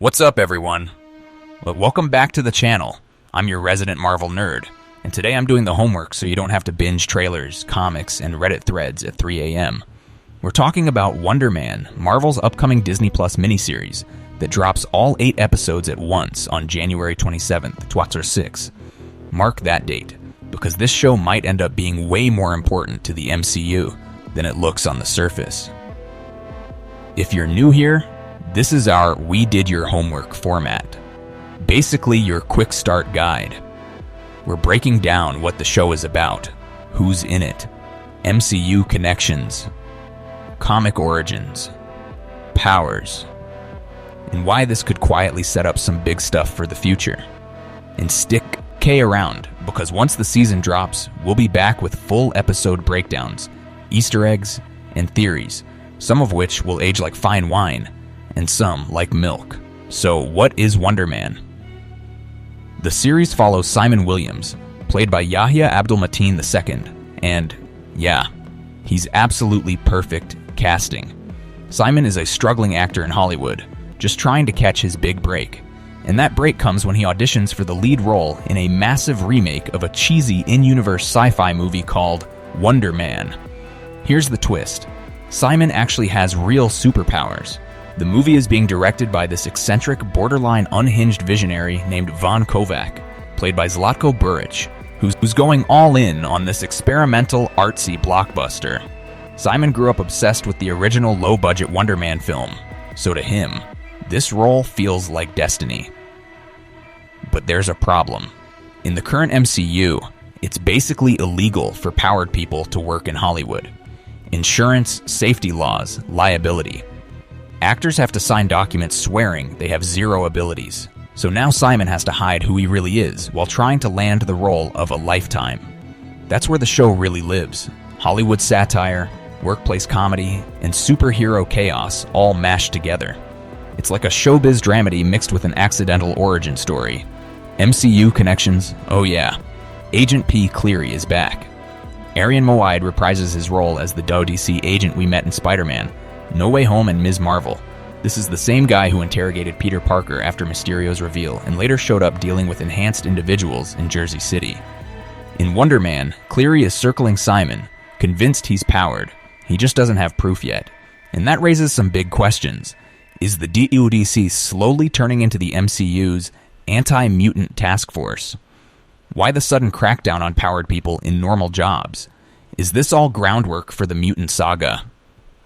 What's up, everyone? Well, welcome back to the channel. I'm your resident Marvel nerd, and today I'm doing the homework so you don't have to binge trailers, comics, and Reddit threads at 3 a.m. We're talking about Wonder Man, Marvel's upcoming Disney Plus miniseries that drops all 8 episodes at once on January 27th, 2026. Mark that date, because this show might end up being way more important to the MCU than it looks on the surface. If you're new here, this is our We Did Your Homework format. Basically your quick start guide. We're breaking down what the show is about, who's in it, MCU connections, comic origins, powers, and why this could quietly set up some big stuff for the future. And stick K around, because once the season drops, we'll be back with full episode breakdowns, Easter eggs, and theories, some of which will age like fine wine, and some like milk. So what is Wonder Man? The series follows Simon Williams, played by Yahya Abdul-Mateen II, and yeah, he's absolutely perfect casting. Simon is a struggling actor in Hollywood, just trying to catch his big break. And that break comes when he auditions for the lead role in a massive remake of a cheesy in-universe sci-fi movie called Wonder Man. Here's the twist. Simon actually has real superpowers. The movie is being directed by this eccentric, borderline unhinged visionary named Von Kovac, played by Zlatko Buric, who's going all in on this experimental, artsy blockbuster. Simon grew up obsessed with the original low-budget Wonder Man film, so to him, this role feels like destiny. But there's a problem. In the current MCU, it's basically illegal for powered people to work in Hollywood. Insurance, safety laws, liability. Actors have to sign documents swearing they have zero abilities. So now Simon has to hide who he really is while trying to land the role of a lifetime. That's where the show really lives. Hollywood satire, workplace comedy, and superhero chaos all mashed together. It's like a showbiz dramedy mixed with an accidental origin story. MCU connections, oh yeah. Agent P. Cleary is back. Arian Moayed reprises his role as the DODC agent we met in Spider-Man, No Way Home, and Ms. Marvel. This is the same guy who interrogated Peter Parker after Mysterio's reveal and later showed up dealing with enhanced individuals in Jersey City. In Wonder Man, Cleary is circling Simon, convinced he's powered. He just doesn't have proof yet. And that raises some big questions. Is the DODC slowly turning into the MCU's anti-mutant task force? Why the sudden crackdown on powered people in normal jobs? Is this all groundwork for the mutant saga?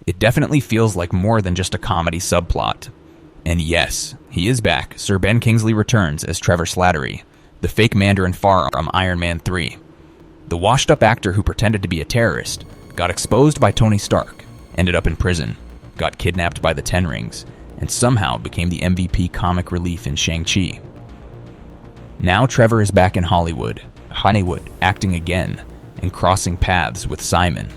It definitely feels like more than just a comedy subplot. And yes, he is back. Sir Ben Kingsley returns as Trevor Slattery, the fake Mandarin Farr from Iron Man 3. The washed-up actor who pretended to be a terrorist, got exposed by Tony Stark, ended up in prison, got kidnapped by the Ten Rings, and somehow became the MVP comic relief in Shang-Chi. Now Trevor is back in Hollywood, acting again, and crossing paths with Simon.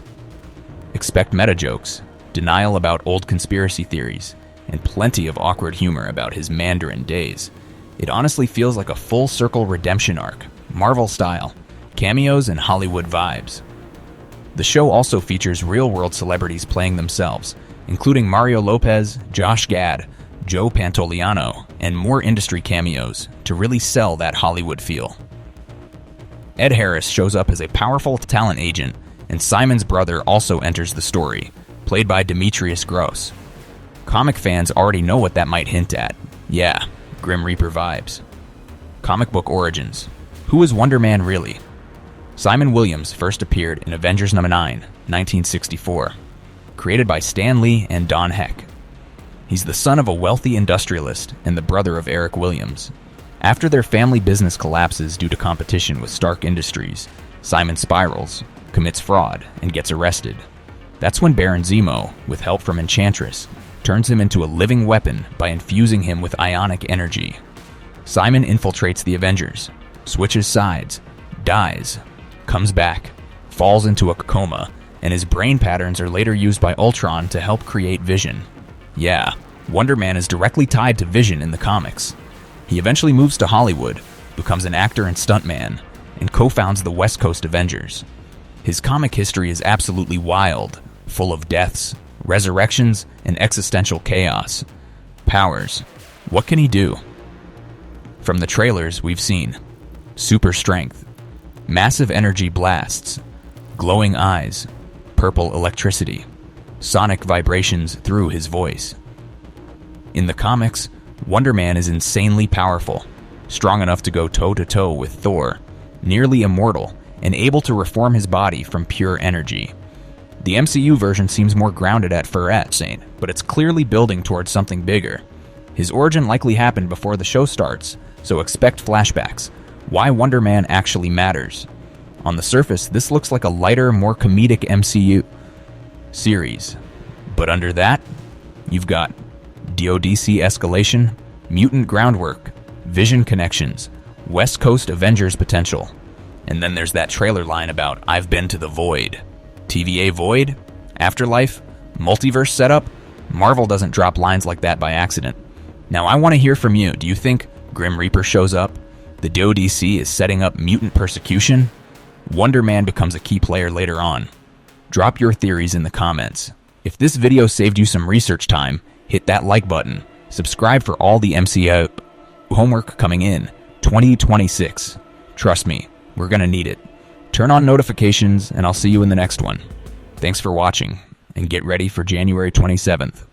Expect meta jokes, denial about old conspiracy theories, and plenty of awkward humor about his Mandarin days. It honestly feels like a full-circle redemption arc, Marvel style, cameos and Hollywood vibes. The show also features real-world celebrities playing themselves, including Mario Lopez, Josh Gad, Joe Pantoliano, and more industry cameos to really sell that Hollywood feel. Ed Harris shows up as a powerful talent agent, and Simon's brother also enters the story, played by Demetrius Gross. Comic fans already know what that might hint at. Yeah, Grim Reaper vibes. Comic book origins. Who is Wonder Man really? Simon Williams first appeared in Avengers No. 9, 1964, created by Stan Lee and Don Heck. He's the son of a wealthy industrialist and the brother of Eric Williams. After their family business collapses due to competition with Stark Industries, Simon spirals, commits fraud, and gets arrested. That's when Baron Zemo, with help from Enchantress, turns him into a living weapon by infusing him with ionic energy. Simon infiltrates the Avengers, switches sides, dies, comes back, falls into a coma, and his brain patterns are later used by Ultron to help create Vision. Yeah, Wonder Man is directly tied to Vision in the comics. He eventually moves to Hollywood, becomes an actor and stuntman, and co-founds the West Coast Avengers. His comic history is absolutely wild, full of deaths, resurrections, and existential chaos. Powers. What can he do? From the trailers, we've seen super strength, massive energy blasts, glowing eyes, purple electricity, sonic vibrations through his voice. In the comics, Wonder Man is insanely powerful, strong enough to go toe-to-toe with Thor, nearly immortal, and able to reform his body from pure energy. The MCU version seems more grounded at first, but it's clearly building towards something bigger. His origin likely happened before the show starts, so expect flashbacks. Why Wonder Man actually matters. On the surface, this looks like a lighter, more comedic MCU series. But under that, you've got DODC escalation, mutant groundwork, Vision connections, West Coast Avengers potential. And then there's that trailer line about I've been to the Void. TVA Void? Afterlife? Multiverse setup? Marvel doesn't drop lines like that by accident. Now I want to hear from you. Do you think Grim Reaper shows up? The DODC is setting up mutant persecution? Wonder Man becomes a key player later on? Drop your theories in the comments. If this video saved you some research time, hit that like button. Subscribe for all the MCU homework coming in 2026. Trust me, we're gonna need it. Turn on notifications and I'll see you in the next one. Thanks for watching and get ready for January 27th.